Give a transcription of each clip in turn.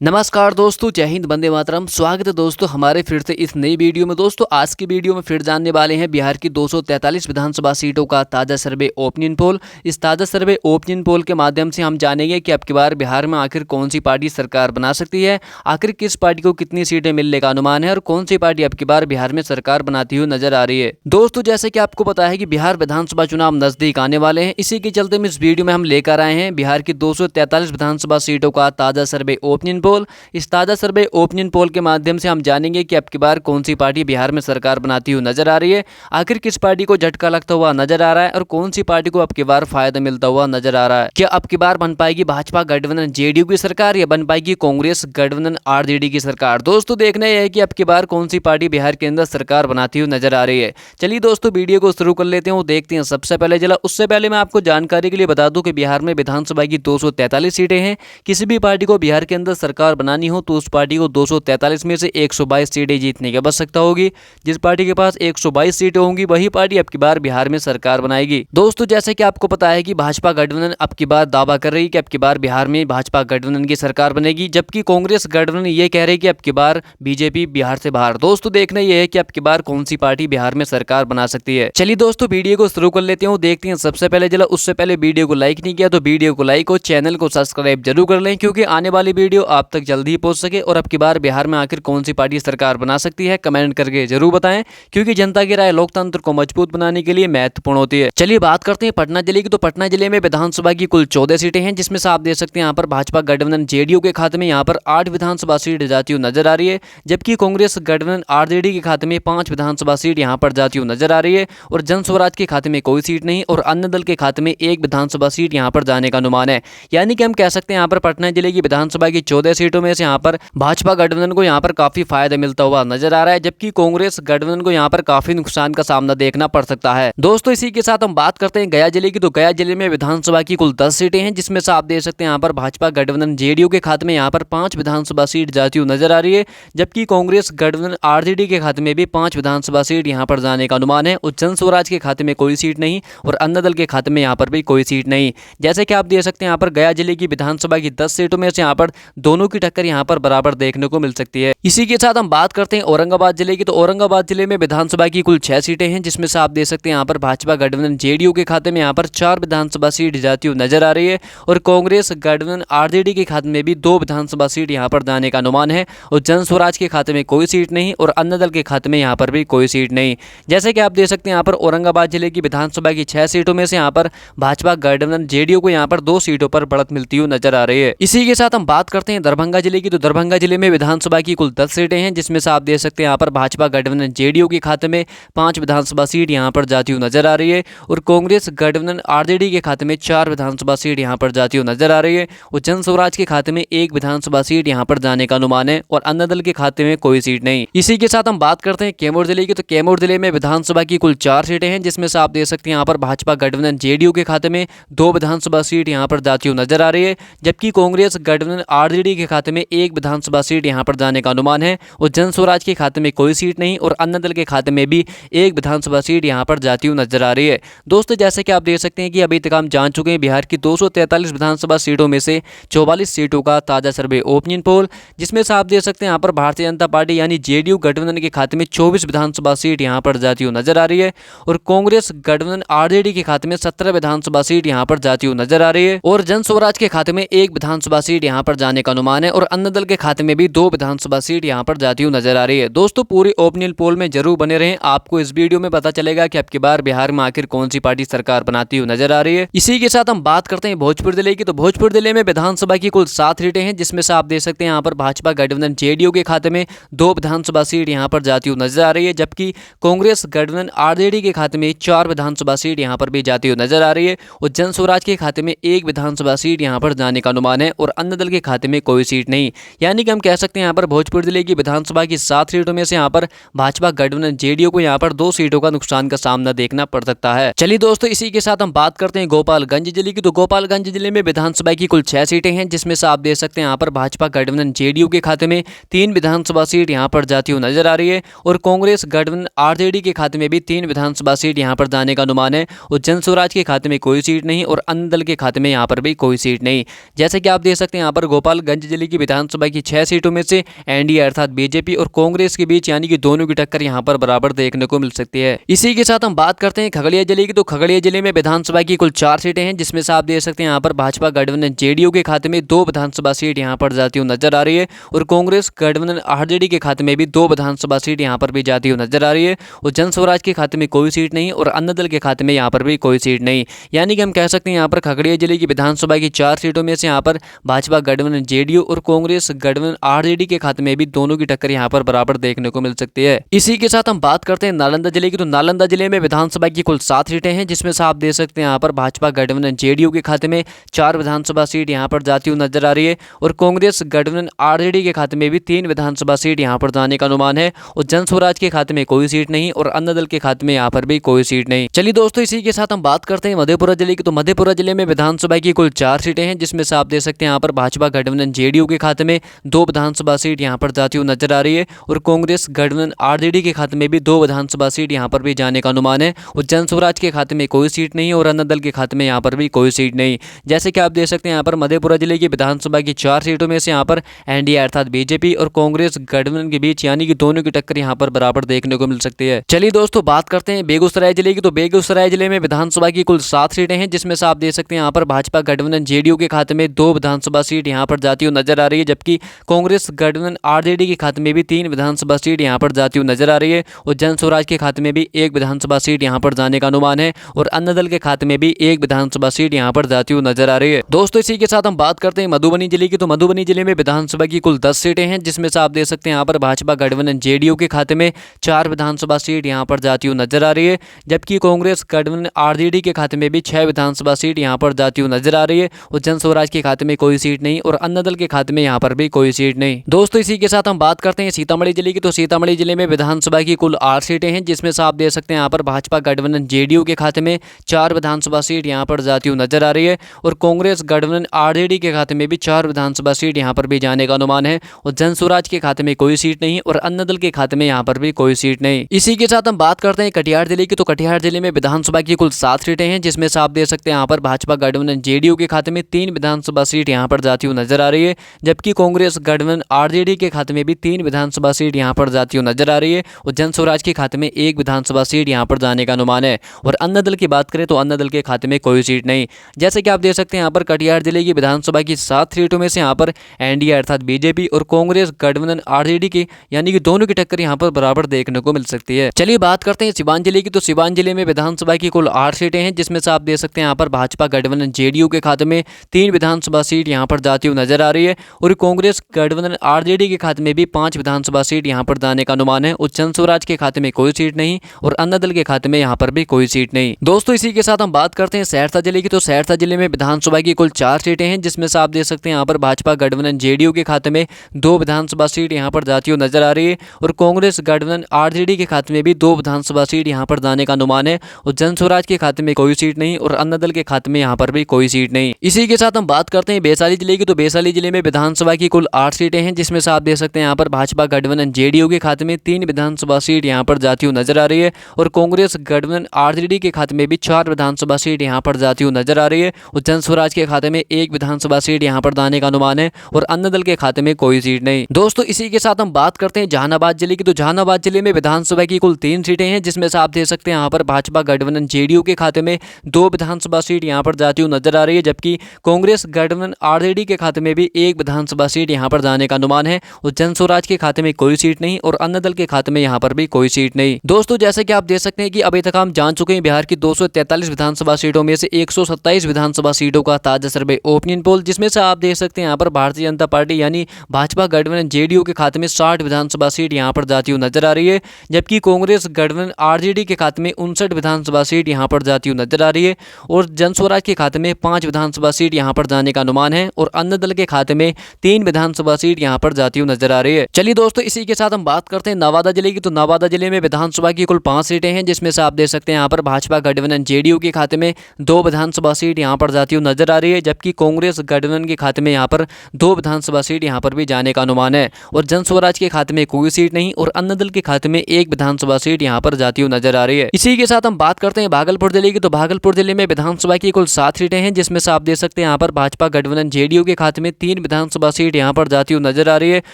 नमस्कार दोस्तों, जय हिंद, वंदे मातरम। स्वागत है दोस्तों हमारे फिर से इस नई वीडियो में। दोस्तों आज की वीडियो में फिर जानने वाले हैं बिहार की 243 विधानसभा सीटों का ताज़ा सर्वे ओपिनियन पोल। इस ताज़ा सर्वे ओपिनियन पोल के माध्यम से हम जानेंगे कि अब की बार बिहार में आखिर कौन सी पार्टी सरकार बना सकती है, आखिर किस पार्टी को कितनी सीटें मिलने का अनुमान है और कौन सी पार्टी अब की बार बिहार में सरकार बनाती हुई नजर आ रही है। दोस्तों जैसे कि आपको पता है कि बिहार विधानसभा चुनाव नजदीक आने वाले हैं, इसी के चलते इस वीडियो में हम लेकर आए हैं बिहार की 243 विधानसभा सीटों का ताज़ा सर्वे ओपिनियन पोल। इस ताज़ा सर्वे ओपिनियन पोल के माध्यम से हम जानेंगे कि अब की बार कौन सी पार्टी बिहार में सरकार बनाती हुई नजर आ रही है, आखिर किस पार्टी को झटका लगता हुआ नजर आ रहा है और कौन सी पार्टी को अब की बार फायदा मिलता हुआ नजर आ रहा है। क्या अब की बार बन पाएगी भाजपा गठबंधन जेडीयू की सरकार या बन पाएगी कांग्रेस गठबंधन आरजेडी की सरकार। दोस्तों देखना यह है कि अब की बार कौन सी पार्टी बिहार के अंदर सरकार बनाती हुई नजर आ रही है। चलिए दोस्तों वीडियो को शुरू कर लेते हैं, देखते हैं सबसे पहले जिला। उससे पहले मैं आपको जानकारी के लिए बता दूं कि बिहार में विधानसभा की 243 सीटें हैं। किसी भी पार्टी को बिहार के अंदर सरकार बनानी हो तो उस पार्टी को 243 में से 122 सीटें जीतने की आवश्यकता होगी। जिस पार्टी के पास 122 सीटें होंगी वही पार्टी अब की बार बिहार में सरकार बनाएगी। दोस्तों जैसे कि आपको पता है कि भाजपा गठबंधन अब की बार दावा कर रही है कि अब की बार बिहार में भाजपा गठबंधन की सरकार बनेगी, जबकि कांग्रेस गठबंधन ये कह रही है कि अब की बार बीजेपी बिहार से बाहर। दोस्तों देखना यह है कि अब की बार कौन सी पार्टी बिहार में सरकार बना सकती है। चलिए दोस्तों वीडियो को शुरू कर लेते हैं, देखते हैं सबसे पहले जिला। उससे पहले वीडियो को लाइक नहीं किया तो वीडियो को लाइक और चैनल को सब्सक्राइब जरूर कर लें, क्योंकि आने वाली वीडियो आप तक जल्दी ही पहुंच सके। और अब की बार बिहार में आखिर कौन सी पार्टी सरकार बना सकती है कमेंट करके जरूर बताएं, क्योंकि जनता की राय लोकतंत्र को मजबूत बनाने के लिए महत्वपूर्ण होती है। चलिए बात करते हैं पटना जिले की। तो पटना जिले में विधानसभा की कुल 14 सीटें हैं, जिसमें से आप देख सकते हैं यहाँ पर भाजपा गठबंधन जेडीयू के खाते में यहाँ पर 8 विधानसभा सीट जाती हुई नजर आ रही है, जबकि कांग्रेस गठबंधन आरजेडी के खाते में 5 विधानसभा सीट यहाँ पर जाती हुई नजर आ रही है और जन स्वराज के खाते में कोई सीट नहीं और अन्य दल के खाते में 1 विधानसभा सीट यहाँ पर जाने का अनुमान है। यानी कि हम कह सकते हैं यहाँ पर पटना जिले की विधानसभा की 14 सीटों में से यहाँ पर भाजपा गठबंधन को यहाँ पर काफी फायदा मिलता हुआ नजर आ रहा है, जबकि कांग्रेस गठबंधन को यहाँ पर काफी नुकसान का सामना देखना पड़ सकता है। दोस्तों इसी के साथ हम बात करते हैं गया जिले की। तो गया जिले में विधानसभा की कुल 10 सीटें हैं, जिसमें से आप देख सकते हैं यहाँ पर भाजपा गठबंधन जेडीयू के खाते में यहाँ पर 5 विधानसभा सीट जाती हुई नजर आ रही है, जबकि कांग्रेस गठबंधन आरजेडी के खाते में भी 5 विधानसभा सीट यहाँ पर जाने का अनुमान है और जन स्वराज के खाते में कोई सीट नहीं और अन्य दल के खाते में यहाँ पर भी कोई सीट नहीं। जैसे कि आप देख सकते हैं यहाँ पर गया जिले की विधानसभा की 10 सीटों में से यहाँ पर दोनों की टक्कर यहाँ पर बराबर देखने को मिल सकती है। इसी के साथ हम बात करते हैं औरंगाबाद जिले की। तो औरंगाबाद जिले में विधानसभा की कुल 6 सीटें हैं, जिसमें से आप देख सकते हैं यहाँ पर भाजपा गठबंधन जेडीयू के खाते में यहाँ पर 4 विधानसभा सीट जाती हुई नजर आ रही है और कांग्रेस गठबंधन आरजेडी के खाते में भी 2 विधानसभा सीट यहाँ पर जाने का अनुमान है और जन स्वराज के खाते में कोई सीट नहीं और अन्य दल के खाते में यहाँ पर भी कोई सीट नहीं। जैसे कि आप देख सकते हैं यहाँ पर औरंगाबाद जिले की विधानसभा की 6 सीटों में से यहाँ पर भाजपा गठबंधन जेडीयू को यहाँ पर 2 सीटों पर बढ़त मिलती हुई नजर आ रही है। इसी के साथ हम बात करते हैं दरभंगा जिले की। तो दरभंगा जिले में विधानसभा की कुल 10 सीटें हैं, जिसमें से आप देख सकते हैं यहाँ पर भाजपा गठबंधन जेडीयू के खाते में 5 विधानसभा सीट यहाँ पर जाती हुई नजर आ रही है और कांग्रेस गठबंधन आरजेडी के खाते में 4 विधानसभा सीट यहाँ पर जाती हुई नजर आ रही है और जन स्वराज के खाते में 1 विधानसभा सीट यहाँ पर जाने का अनुमान है और अन्य दल के खाते में कोई सीट नहीं। इसी के साथ हम बात करते हैं कैमूर जिले की। तो कैमूर जिले में विधानसभा की कुल 4 सीटें हैं, जिसमें से आप देख सकते हैं यहाँ पर भाजपा गठबंधन जेडीयू के खाते में 2 विधानसभा सीट यहाँ पर जाती हुई नजर आ रही है, जबकि कांग्रेस गठबंधन आरजेडी के खाते में 1 विधानसभा सीट यहाँ पर जाने का अनुमान है और जन स्वराज के खाते में कोई सीट नहीं और अन्य दल के खाते में भी 1 विधानसभा सीट यहाँ पर जाती हुई नजर आ रही है। दोस्तों जैसे कि आप देख सकते हैं कि अभी तक हम जान चुके हैं बिहार की 243 विधानसभा सीटों में से 44 सीटों का ताजा सर्वे ओपिनियन पोल, जिसमें से आप देख सकते हैं यहाँ पर भारतीय जनता पार्टी यानी जेडीयू गठबंधन के खाते में 24 विधानसभा सीट यहाँ पर जाती हुई नजर आ रही है और कांग्रेस गठबंधन आरजेडी के खाते में 17 विधानसभा सीट यहाँ पर जाती हुई नजर आ रही है और जन स्वराज के खाते में 1 विधानसभा सीट यहाँ पर जाने का अनुमान है और अन्य दल के खाते में भी 2 विधानसभा सीट यहाँ पर जाती हुई नजर आ रही है। दोस्तों पूरी ओपिनियन पोल में जरूर बने रहें, आपको इस वीडियो में पता चलेगा कि अब की बार बिहार में आखिर कौन सी पार्टी सरकार बनाती हुई नजर आ रही है। इसी के साथ हम बात करते हैं भोजपुर जिले की। तो भोजपुर जिले में विधानसभा की कुल 7 सीटें हैं, जिसमें से आप देख सकते हैं यहाँ पर भाजपा गठबंधन जेडीयू के खाते में 2 विधानसभा सीट यहाँ पर जाती हुई नजर आ रही है, जबकि कांग्रेस गठबंधन आरजेडी के खाते में 4 विधानसभा सीट यहाँ पर भी जाती हुई नजर आ रही है और जन स्वराज के खाते में 1 विधानसभा सीट यहाँ पर जाने का अनुमान है और अन्य दल के खाते में कोई सीट नहीं। यानी कि हम कह सकते हैं यहाँ पर भोजपुर भोजपुर जिले की विधानसभा की 7 सीटों में से यहाँ पर भाजपा गठबंधन जेडीयू को यहाँ पर 2 सीटों का नुकसान का सामना देखना पड़ सकता है। चलिए दोस्तों, इसी के साथ हम बात करते हैं गोपालगंज जिले की। तो गोपालगंज जिले में विधानसभा की कुल 6 सीटें हैं, जिसमें से आप देख सकते हैं यहाँ पर भाजपा गठबंधन जेडीयू के खाते में 3 विधानसभा सीट यहाँ पर जाती हुई नजर आ रही है और कांग्रेस गठबंधन आरजेडी के खाते में भी 3 विधानसभा सीट यहाँ पर जाने का अनुमान है और जन स्वराज के खाते में कोई सीट नहीं और अन्य दल के खाते में यहाँ पर भी कोई सीट नहीं। जैसे कि आप देख सकते हैं यहाँ पर गोपालगंज जिले की विधानसभा की 6 सीटों में से एनडीए अर्थात बीजेपी और कांग्रेस के बीच यानी कि दोनों की टक्कर यहाँ पर बराबर देखने को मिल सकती है। इसी के साथ हम बात करते हैं खगड़िया जिले की। तो खगड़िया जिले में विधानसभा की कुल 4 सीटें हैं, जिसमें से आप देख सकते हैं यहाँ पर भाजपा गठबंधन जेडीयू के खाते में 2 विधानसभा सीट यहाँ पर जाती हुई नजर आ रही है और कांग्रेस गठबंधन आरजेडी के खाते में भी 2 विधानसभा सीट यहाँ पर भी जाती हुई नजर आ रही है और जन स्वराज के खाते में कोई सीट नहीं और अन्य दल के खाते में यहाँ पर भी कोई सीट नहीं। यानी कि हम कह सकते हैं यहाँ पर खगड़िया जिले की विधानसभा की 4 सीटों में से यहाँ पर भाजपा गठबंधन जेडीयू और कांग्रेस गठबंधन आरजेडी के खाते में भी दोनों की टक्कर यहाँ पर बराबर देखने को मिल सकती है। इसी के साथ हम बात करते हैं नालंदा जिले की। तो नालंदा जिले में विधानसभा की कुल 7 सीटें हैं, जिसमें से आप देख सकते हैं यहाँ पर भाजपा गठबंधन जेडीयू के खाते में 4 विधानसभा सीट यहाँ पर जाती हुई नजर आ रही है और कांग्रेस गठबंधन आरजेडी के खाते में भी 3 विधानसभा सीट यहाँ पर जाने का अनुमान है और जन स्वराज के खाते में कोई सीट नहीं और अन्य दल के खाते में यहाँ पर भी कोई सीट नहीं। चलिए दोस्तों, इसी के साथ हम बात करते हैं मधेपुरा जिले की। तो मधेपुरा जिले में विधानसभा की कुल 4 सीटें हैं, जिसमें से आप देख सकते हैं यहाँ पर भाजपा गठबंधन जेडीयू के खाते में 2 विधानसभा सीट यहाँ पर जाती हुई नजर आ रही है और कांग्रेस गठबंधन आरजेडी के खाते में भी 2 विधानसभा सीट यहाँ पर भी जाने का अनुमान है और जन स्वराज के खाते में कोई सीट नहीं और अन्य दल के खाते में यहाँ पर भी कोई सीट नहीं। जैसे कि आप देख सकते हैं यहाँ पर मधेपुरा जिले की विधानसभा की 4 सीटों में से यहाँ पर एनडीए अर्थात बीजेपी और कांग्रेस गठबंधन के बीच यानी कि दोनों की टक्कर यहाँ पर बराबर देखने को मिल सकती है। चलिए दोस्तों, बात करते हैं बेगूसराय जिले की। तो बेगूसराय जिले में विधानसभा की कुल 7 सीटें हैं, जिसमें से आप देख सकते हैं यहाँ पर भाजपा गठबंधन जेडीयू के खाते में 2 विधानसभा सीट यहाँ पर जाती हुई नजर आ रही है, जबकि कांग्रेस गठबंधन आरजेडी के खाते में भी 3 विधानसभा सीट यहाँ पर जाती हुई नजर आ रही है और जन स्वराज के खाते में भी 1 विधानसभा सीट यहाँ पर जाने का अनुमान है और अन्य दल के खाते में भी 1 विधानसभा सीट यहाँ पर जाती हुई नजर आ रही है। दोस्तों, इसी के साथ हम बात करते हैं मधुबनी जिले की। तो मधुबनी जिले में विधानसभा की कुल 10 सीटें हैं, जिसमें से आप देख सकते हैं यहाँ पर भाजपा गठबंधन जेडीयू के खाते में 4 विधानसभा सीट यहाँ पर जाती हुई नजर आ रही है, जबकि कांग्रेस गठबंधन आरजेडी के खाते में भी 6 विधानसभा सीट यहाँ पर जाती हुई नजर आ रही है और जन स्वराज के खाते में कोई सीट नहीं और अन्य दल के खाते में यहाँ पर भी कोई सीट नहीं। दोस्तों, इसी के साथ हम बात करते हैं सीतामढ़ी जिले की। तो सीतामढ़ी जिले में विधानसभा की कुल 8 सीटें हैं, जिसमें से आप देख सकते हैं यहाँ पर भाजपा गठबंधन जेडीयू के खाते में 4 विधानसभा सीट यहाँ पर जाती हुई नजर आ रही है और कांग्रेस गठबंधन आरजेडी के खाते में भी 4 विधानसभा सीट यहाँ पर भी जाने का अनुमान है और जन स्वराज के खाते में कोई सीट नहीं और अन्य दल के खाते में यहाँ पर भी कोई सीट नहीं। इसी के साथ हम बात करते हैं कटिहार जिले की। तो कटिहार जिले में विधानसभा की कुल 7 सीटें हैं, जिसमें से आप देख सकते हैं यहाँ पर भाजपा गठबंधन जेडीयू के खाते में 3 विधानसभा सीट यहाँ पर जाती हुई नजर आ रही है, जबकि कांग्रेस गठबंधन आरजेडी के खाते में भी 3 विधानसभा सीट यहाँ पर जाती हुई नजर आ रही है और जन स्वराज के खाते में 1 विधानसभा सीट यहाँ पर जाने का अनुमान है और अन्य दल की बात करें तो अन्य दल के खाते में कोई सीट नहीं। जैसे कि आप देख सकते हैं यहाँ पर कटिहार जिले की विधानसभा की 7 सीटों में से यहाँ पर एनडीए अर्थात बीजेपी और कांग्रेस गठबंधन आरजेडी की यानी कि दोनों की टक्कर यहाँ पर बराबर देखने को मिल सकती है। चलिए बात करते हैं सिवान जिले की। तो सिवान जिले में विधानसभा की कुल 8 सीटें हैं, जिसमें से आप देख सकते हैं यहाँ पर भाजपा गठबंधन जेडीयू के खाते में 3 विधानसभा सीट यहाँ पर जाती हुई नजर आ रही है और कांग्रेस गठबंधन आरजेडी के खाते में भी 5 विधानसभा सीट यहाँ पर जाने का अनुमान है और जन स्वराज के खाते में कोई सीट नहीं और अन्य दल के खाते में यहाँ पर भी कोई सीट नहीं। दोस्तों, इसी के साथ हम बात करते हैं सहरसा जिले की। तो सहरसा जिले में विधानसभा की कुल 4 सीटें हैं, जिसमें से आप देख सकते हैं यहाँ पर भाजपा गठबंधन जेडीयू के खाते में 2 विधानसभा सीट यहाँ पर जाती हुई नजर आ रही है और कांग्रेस गठबंधन आरजेडी के खाते में भी 2 विधानसभा सीट यहाँ पर जाने का अनुमान है और जन स्वराज के खाते में कोई सीट नहीं और अन्य दल के खाते में यहाँ पर भी कोई सीट नहीं। इसी के साथ हम बात करते हैं वैशाली जिले की। तो वैशाली जिले में विधानसभा की कुल 8 सीटें हैं, जिसमें से आप देख सकते हैं यहाँ पर भाजपा गठबंधन जेडीयू के खाते में 3 विधानसभा सीट यहाँ पर जाती हुई नजर आ रही है और कांग्रेस गठबंधन आरजेडी के खाते में भी 4 विधानसभा सीट यहाँ पर जाती हुई नजर आ रही है और जन स्वराज के खाते में 1 विधानसभा सीट यहाँ पर जाने का अनुमान है और अन्य दल के खाते में कोई सीट नहीं। दोस्तों, इसी के साथ हम बात करते हैं जहानाबाद जिले की। तो जहानाबाद जिले में विधानसभा की कुल 3 सीटें हैं, जिसमें से आप देख सकते हैं यहाँ पर भाजपा गठबंधन जेडीयू के खाते में 2 विधानसभा सीट यहाँ पर जाती हुई नजर आ रही है, जबकि कांग्रेस गठबंधन आरजेडी के खाते में भी 1 विधानसभा सीट यहाँ पर जाने का अनुमान है और जन स्वराज के खाते में कोई सीट नहीं और अन्य दल के खाते में यहाँ पर भी कोई सीट नहीं। दोस्तों, जैसे कि आप देख सकते हैं कि अभी तक हम जान चुके हैं बिहार की 243 विधानसभा सीटों में से 127 विधानसभा सीटों का ताजा सर्वे ओपिनियन पोल, जिसमें से आप देख सकते हैं यहाँ पर भारतीय जनता पार्टी यानी भाजपा गठबंधन जेडीयू के खाते में 60 विधानसभा सीट यहाँ पर जाती हुई नजर आ रही है, जबकि कांग्रेस गठबंधन आरजेडी के खाते में 59 विधानसभा सीट यहाँ पर जाती हुई नजर आ रही है और जन स्वराज के खाते में 5 विधानसभा सीट यहाँ पर जाने का अनुमान है और अन्य दल के खाते में 3 विधानसभा सीट यहाँ पर जाती हुई नजर आ रही है। चलिए दोस्तों, इसी के साथ हम बात करते हैं नवादा जिले की। तो नवादा जिले में विधानसभा की कुल 5 सीटें हैं, जिसमें से आप देख सकते हैं यहाँ पर भाजपा गठबंधन जेडीयू के खाते में 2 विधानसभा सीट यहाँ पर जाती हुई नजर आ रही है, जबकि कांग्रेस गठबंधन के खाते में यहाँ पर 2 विधानसभा सीट यहाँ पर भी जाने का अनुमान है। और जन स्वराज के खाते में कोई सीट नहीं और अन्य दल के खाते में 1 विधानसभा सीट यहाँ पर जाती हुई नजर आ रही है। इसी के साथ हम बात करते हैं भागलपुर जिले की। तो भागलपुर जिले में विधानसभा की कुल 7 सीटें हैं, जिसमें से आप देख सकते हैं यहाँ पर भाजपा गठबंधन जेडीयू के खाते में 3 विधानसभा सीट यहाँ पर जाती हुई नजर आ रही है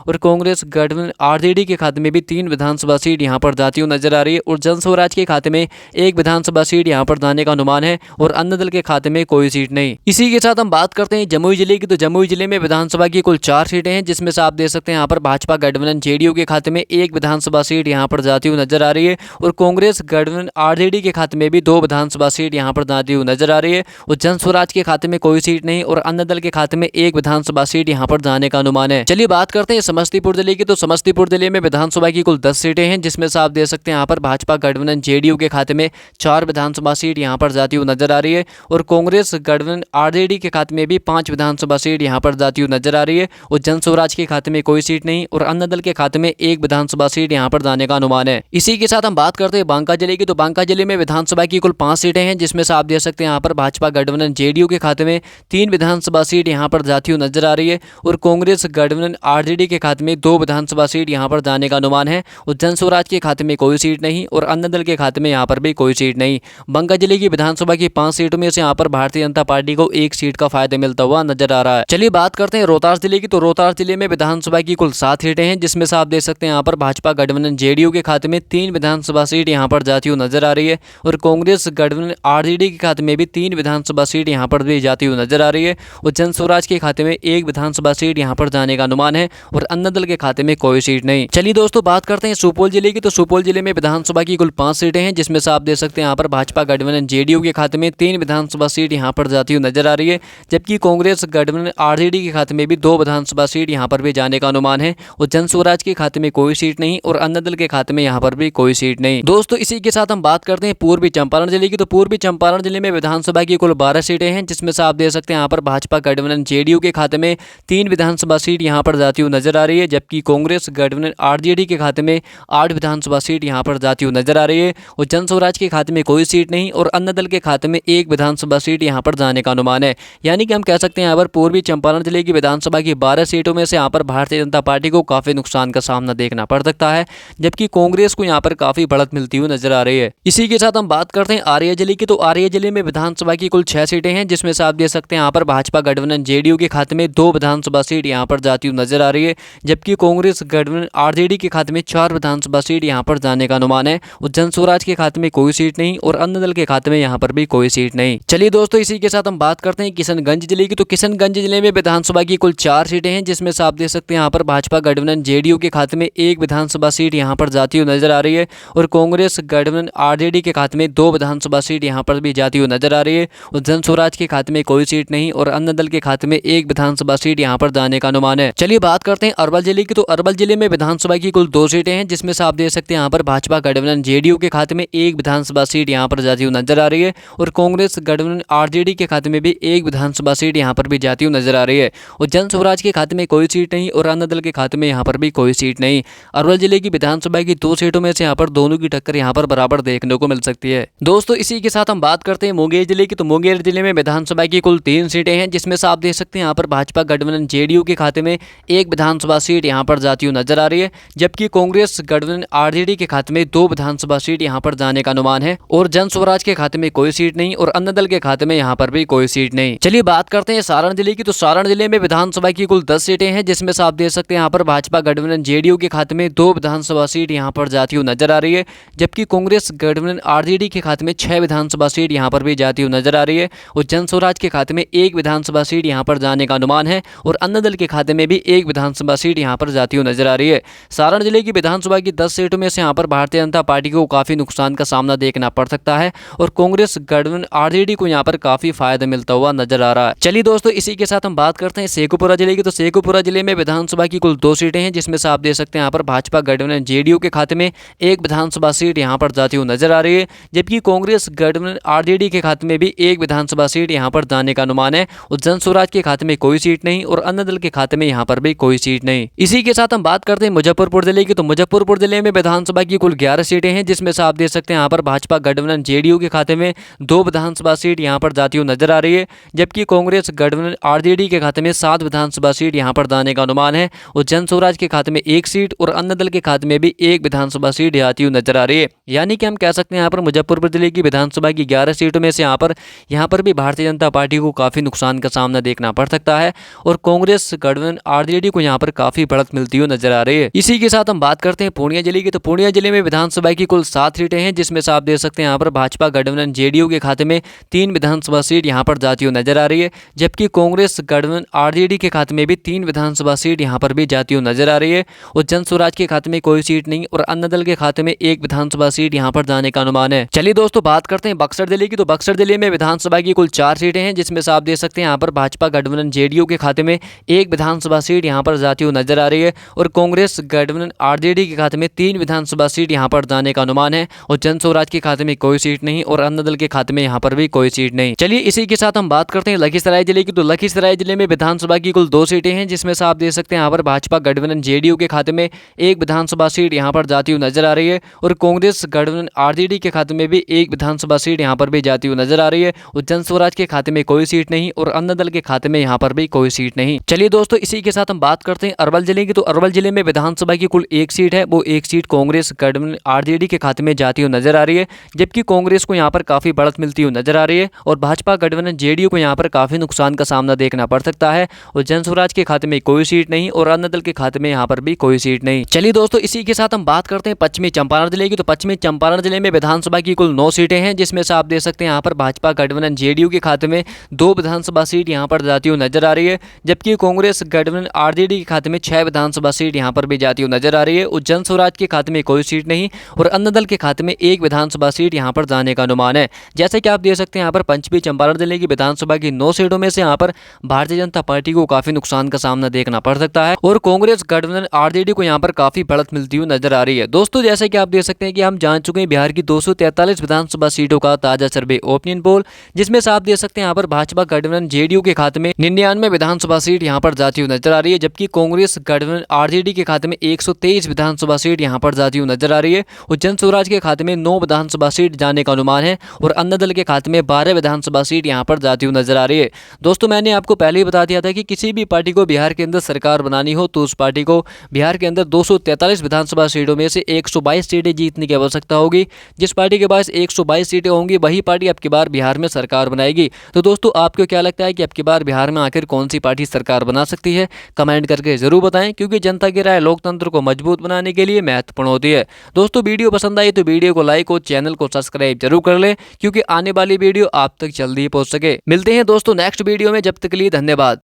और कांग्रेस गठबंधन आरजेडी के खाते में भी 3 विधानसभा सीट यहाँ पर जाती हुई नजर आ रही है और जन स्वराज के खाते में 1 विधानसभा सीट यहाँ पर जाने का अनुमान है और अन्य दल के खाते में कोई सीट नहीं। इसी के साथ हम बात करते हैं जमुई जिले की। तो जमुई जिले में विधानसभा की कुल 4 सीटें हैं, जिसमें से आप देख सकते हैं यहाँ पर भाजपा गठबंधन जेडीयू के खाते में 1 विधानसभा सीट यहाँ पर जाती हुई नजर आ रही है और कांग्रेस गठबंधन आरजेडी के खाते में भी 2 विधानसभा सीट यहाँ पर जाती हुई नजर आ रही है और जन स्वराज के खाते में कोई सीट नहीं और अन्य दल के खाते में 1 विधानसभा सीट यहाँ पर जाने का अनुमान है। चलिए बात करते हैं समस्तीपुर जिले की। तो समस्तीपुर जिले में विधानसभा की कुल 10 सीटें हैं, जिसमें से आप देख सकते हैं यहाँ पर भाजपा गठबंधन जेडीयू के खाते में 4 विधानसभा सीट यहाँ पर जाती हुई नजर आ रही है और कांग्रेस गठबंधन आरजेडी के खाते में भी 5 विधानसभा सीट यहाँ पर जाती हुई नजर आ रही है और जन स्वराज के खाते में कोई सीट नहीं और अन्य दल के खाते में 1 विधानसभा सीट यहाँ पर जाने का अनुमान है। इसी के साथ हम बात करते हैं बांका जिले की। तो बांका जिले में विधानसभा की कुल 5 सीटें हैं, जिसमें से आप देख सकते हैं यहाँ पर भाजपा गठबंधन जेडीयू के खाते में 3 विधानसभा सीट यहाँ पर जाती हुई नजर आ रही है और कांग्रेस गठबंधन आरजेडी के खाते में 2 विधानसभा सीट यहाँ पर जाने का अनुमान है और जन स्वराज के खाते में कोई सीट नहीं और अन्य दल के खाते में यहाँ पर भी कोई सीट नहीं। बांका जिले की विधानसभा की 5 सीटों में से यहाँ पर भारतीय जनता पार्टी को 1 सीट का फायदा मिलता हुआ नजर आ रहा है। चलिए बात करते हैं रोहतास जिले की। तो रोहतास जिले में विधानसभा की कुल 7 सीटें हैं, जिसमें से आप देख सकते हैं यहाँ पर भाजपा गठबंधन जेडीयू के खाते में 3 विधानसभा सीट यहाँ पर जाती हुई नजर आ रही है और कांग्रेस गठबंधन आरजेडी के खाते में भी 3 विधानसभा सीट यहाँ पर भी जाती हुई नजर आ रही है और जन स्वराज के खाते में 1 विधानसभा सीट यहाँ पर जाने का अनुमान है और अन्य दल के खाते में कोई सीट नहीं। चलिए दोस्तों, बात करते हैं सुपौल जिले की। तो सुपौल जिले में विधानसभा की कुल 5 सीटें हैं, जिसमें से आप देख सकते हैं यहाँ पर भाजपा गठबंधन जेडीयू के खाते में 3 विधानसभा सीट यहाँ पर जाती हुई नजर आ रही है, जबकि कांग्रेस गठबंधन आरजेडी के खाते में भी 2 विधानसभा सीट यहाँ पर भी जाने का अनुमान है और जन स्वराज के खाते में कोई सीट नहीं और अन्य दल के खाते में यहाँ पर भी कोई सीट नहीं। दोस्तों, इसी के साथ हम बात करते हैं पूर्वी चंपारण जिले की। तो पूर्वी चंपारण जिले में विधानसभा की कुल 12 सीटें हैं, जिसमें से आप देख सकते हैं यहाँ पर भाजपा गठबंधन जेडीयू के खाते में 3 विधानसभा सीट यहाँ पर जाती हुई नजर आ रही है, जबकि कांग्रेस गठबंधन आरजेडी के खाते में 8 विधानसभा सीट यहाँ पर जाती हुई नजर आ रही है और जन स्वराज के खाते में कोई सीट नहीं और अन्य दल के खाते में 1 विधानसभा सीट यहाँ पर जाने का अनुमान है। यानी कि हम कह सकते हैं यहाँ पर पूर्वी चंपारण जिले की विधानसभा की 12 सीटों में से यहाँ पर भारतीय जनता पार्टी को काफी नुकसान का सामना देखना पड़ सकता है, जबकि कांग्रेस को यहाँ पर काफी बढ़त मिलती हुई नजर आ रही है। इसी के साथ हम बात करते हैं आरिया जिले की। तो आरिया जिले में विधानसभा की कुल 6 सीटें हैं, जिसमें से आप देख सकते हैं यहाँ पर भाजपा गठबंधन जेडीयू के खाते में 2 विधानसभा सीट यहाँ पर जाती हुई नजर आ रही है, जबकि कांग्रेस गठबंधन आरजेडी के खाते में 4 विधानसभा सीट यहाँ पर जाने का अनुमान है और जन स्वराज के खाते में कोई सीट नहीं और अन्य दल के खाते में यहाँ पर भी कोई सीट नहीं। चलिए दोस्तों, इसी के साथ हम बात करते हैं किशनगंज जिले की। तो किशनगंज जिले में विधानसभा की कुल 4 सीटें हैं, जिसमें से आप देख सकते हैं यहाँ पर भाजपा गठबंधन जेडीयू के खाते में 1 विधानसभा सीट यहाँ पर जाती हुई नजर आ रही है और कांग्रेस गठबंधन आरजेडी के खाते में 2 विधानसभा सीट यहाँ पर भी जाती हुई नजर आ रही है और जन स्वराज के खाते में कोई सीट नहीं और अन्य दल के खाते में 1 विधानसभा सीट यहाँ पर जाने का अनुमान है। चलिए बात करते हैं अरवल जिले की। तो अरवल जिले में विधानसभा की कुल 2 सीटें हैं, जिसमें से आप देख सकते हैं यहाँ पर भाजपा गठबंधन जेडीयू के खाते में 1 विधानसभा सीट यहाँ पर जाती हुई नजर आ रही है और कांग्रेस गठबंधन आरजेडी के खाते में भी 1 विधानसभा सीट यहाँ पर भी जाती हुई नजर आ रही है और जन स्वराज के खाते में कोई सीट नहीं और अन्य दल के खाते में यहाँ पर भी कोई सीट नहीं। अरवल जिले की विधानसभा की 2 सीटों में से यहाँ पर दोनों की टक्कर यहाँ पर बराबर देखने को मिल सकती है। दोस्तों, इसी के साथ हम बात करते हैं मुंगेर जिले की। तो मुंगेर जिले में विधानसभा की कुल 3 सीटें हैं, जिसमें से आप देख सकते हैं यहाँ पर भाजपा गठबंधन जेडीयू के खाते में 1 विधानसभा सीट यहाँ पर जाती हुई नजर आ रही है, जबकि कांग्रेस गठबंधन आरजेडी के खाते में 2 विधानसभा सीट यहाँ पर जाने का अनुमान है और जन स्वराज के खाते में कोई सीट नहीं और अन्य दल के खाते में यहाँ पर भी कोई सीट नहीं। चलिए बात करते हैं सारण जिले की। तो सारण जिले में विधानसभा की कुल 10 सीटें हैं, जिसमें से आप देख सकते हैं यहाँ पर भाजपा गठबंधन जेडीयू के खाते में 2 विधानसभा सीट यहाँ पर जाती हुई नजर आ रही है, जबकि कांग्रेस गठबंधन आरजेडी के खाते में 6 विधानसभा सीट यहाँ पर भी जाती हुई नजर आ रही है और जन स्वराज के खाते में 1 विधानसभा सीट यहाँ पर जाने का अनुमान है और अन्य दल के खाते में भी 1 विधानसभा सीट यहाँ पर जाती हुई नजर आ रही है। सारण जिले की विधानसभा की 10 सीटों में से यहाँ पर भारतीय जनता पार्टी को काफी नुकसान का सामना देखना पड़ सकता है और कांग्रेस गठबंधन आरजेडी को यहाँ पर काफी फायदा मिलता हुआ नजर आ रहा है। चलिए दोस्तों, इसी के साथ हम बात करते हैं शेखपुरा जिले की। तो शेखपुरा जिले में विधानसभा की कुल 2 सीटें हैं, जिसमें से आप देख सकते हैं यहाँ पर भाजपा गठबंधन जेडीयू के खाते में 1 विधानसभा सीट यहाँ पर जाती हुई नजर आ रही है, जबकि कांग्रेस गठबंधन आरजेडी के खाते में भी 1 विधानसभा सीट यहाँ पर जाने का अनुमान है और जन स्वराज के खाते में कोई सीट नहीं और अन्य दल के खाते में यहाँ पर भी कोई सीट सीट नहीं। इसी के साथ हम बात करते हैं मुजफ्फरपुर जिले की। तो मुजफ्फरपुर जिले में विधानसभा की कुल 11 सीटें हैं, जिसमें से आप देख सकते हैं यहाँ पर भाजपा गठबंधन जेडीयू के खाते में 2 विधानसभा सीट यहाँ पर जाती हुई नजर आ रही है, जबकि कांग्रेस गठबंधन आरजेडी के खाते में 7 विधानसभा सीट यहाँ पर जाने का अनुमान है और जन स्वराज के खाते में 1 सीट और अन्य दल के खाते में भी 1 विधानसभा सीट आती हुई नजर आ रही है। यानी कि हम कह सकते हैं यहाँ पर मुजफ्फरपुर जिले की विधानसभा की 11 सीटों में से यहाँ पर भी भारतीय जनता पार्टी को काफी नुकसान का सामना देखना पड़ सकता है और कांग्रेस गठबंधन आरजेडी को यहाँ पर काफी बढ़त मिलती हुई नजर आ रही है। इसी के साथ हम बात करते हैं पूर्णिया जिले की। तो पूर्णिया जिले में विधानसभा की कुल 7 सीटें हैं, जिसमें से आप देख सकते हैं यहाँ पर भाजपा गठबंधन जेडीयू के खाते में 3 विधानसभा सीट यहाँ पर जाती हुई नजर आ रही है, जबकि कांग्रेस गठबंधन आरजेडी के खाते में भी 3 विधानसभा सीट यहाँ पर भी जाती हुई नजर आ रही है और जन स्वराज के खाते में कोई सीट नहीं और अन्य दल के खाते में 1 विधानसभा सीट यहाँ पर जाने का अनुमान है। चलिए दोस्तों बात करते हैं बक्सर जिले की। तो बक्सर जिले में विधानसभा की कुल 4 सीटें हैं, जिसमें से आप देख सकते हैं यहाँ पर भाजपा गठबंधन जेडीयू के खाते में 1 विधानसभा सीट यहाँ पर जाती हुई नजर आ रही है और कांग्रेस गठबंधन आरजेडी के खाते में 3 विधानसभा सीट यहाँ पर जाने का अनुमान है और जन स्वराज के खाते में कोई सीट नहीं और अन्य दल के खाते में यहाँ पर भी कोई सीट नहीं। चलिए इसी के साथ हम बात करते हैं लखीसराय जिले की। तो लखीसराय जिले में विधानसभा की कुल 2 सीटें हैं, जिसमें से आप देख सकते हैं यहाँ पर भाजपा गठबंधन जेडीयू के खाते में 1 विधानसभा सीट यहाँ पर जाती हुई नजर आ रही है और कांग्रेस गठबंधन आरजेडी के खाते में भी 1 विधानसभा सीट यहाँ पर भी जाती हुई नजर आ रही है और जन स्वराज के खाते में कोई सीट नहीं और अन्य दल के खाते में यहाँ पर भी कोई सीट नहीं। चलिए दोस्तों इसी के साथ हम बात करते हैं अरवल जिले की। तो अरवल जिले में विधानसभा की कुल 1 सीट है, वो 1 सीट कांग्रेस गठबंधन आरजेडी के खाते में जाती हुई नजर आ रही है, जबकि कांग्रेस को यहाँ पर काफी बढ़त मिलती हुई नजर आ रही है और भाजपा गठबंधन जेडीयू को यहाँ पर काफी नुकसान का सामना देखना पड़ सकता है और जन स्वराज के खाते में कोई सीट नहीं और अन्य दल के खाते में यहाँ पर भी कोई सीट नहीं। चलिए दोस्तों इसी के साथ हम बात करते हैं पश्चिमी चंपारण जिले की। तो पश्चिमी चंपारण जिले में विधानसभा की कुल 9 सीटें हैं, जिसमें से आप देख सकते हैं यहाँ पर भाजपा गठबंधन जेडीयू के खाते में 2 विधानसभा सीट यहाँ पर जाती हुई नजर आ रही है, जबकि कांग्रेस गठबंधन आरजेडी के खाते में 6 विधानसभा सीट यहाँ पर भी जाती हुई नजर आ रही है और जन स्वराज के खाते में कोई सीट नहीं और अन्य दल के खाते में 1 विधानसभा सीट यहाँ पर जाने का अनुमान है। जैसे कि आप देख सकते हैं यहाँ पर पश्चिमी चंपारण जिले की विधानसभा की 9 सीटों में से यहाँ पर भारतीय जनता पार्टी को काफी नुकसान का सामना देखना पड़ सकता है और कांग्रेस गठबंधन आरजेडी को यहाँ पर काफी बढ़त मिलती हुई नजर आ रही है। दोस्तों जैसे कि आप देख सकते हैं कि हम जान चुके हैं बिहार की 243 विधानसभा सीटों का ताजा सर्वे ओपिनियन पोल, जिसमें से आप देख सकते हैं यहाँ पर भाजपा गठबंधन जेडीयू के खाते में 99 विधानसभा सीट यहाँ पर जाती हुई नजर आ रही है, जबकि कांग्रेस गठबंधन आरजेडी के खाते में 123 विधानसभा सीट यहाँ पर जाती हुई नजर आ रही है और जन स्वराज के खाते में 9 विधानसभा सीट जाने का अनुमान है और अन्य दल के खाते में 12 विधानसभा सीट यहाँ पर जाती हुई नजर आ रही है। दोस्तों मैंने आपको पहले ही बता दिया था कि किसी भी पार्टी को बिहार के अंदर सरकार बनानी हो तो उस पार्टी को बिहार के अंदर 243 विधानसभा सीटों में से 122 सीटें जीतने की आवश्यकता होगी। जिस पार्टी के पास 122 सीटें होंगी वही पार्टी अब की बार बिहार में सरकार बनाएगी। तो दोस्तों आपको क्या लगता है कि अब की बार बिहार में आखिर कौन सी पार्टी सरकार बना सकती है? कमेंट करके जरूर बताएं, क्योंकि जनता की राय लोकतंत्र को मजबूत बनाने के लिए महत्वपूर्ण होती है। दोस्तों वीडियो पसंद आई तो वीडियो को लाइक और चैनल को सब्सक्राइब जरूर कर लें, क्योंकि आने वाली वीडियो आप तक जल्दी ही पहुंच सके। मिलते हैं दोस्तों नेक्स्ट वीडियो में, जब तक के लिए धन्यवाद।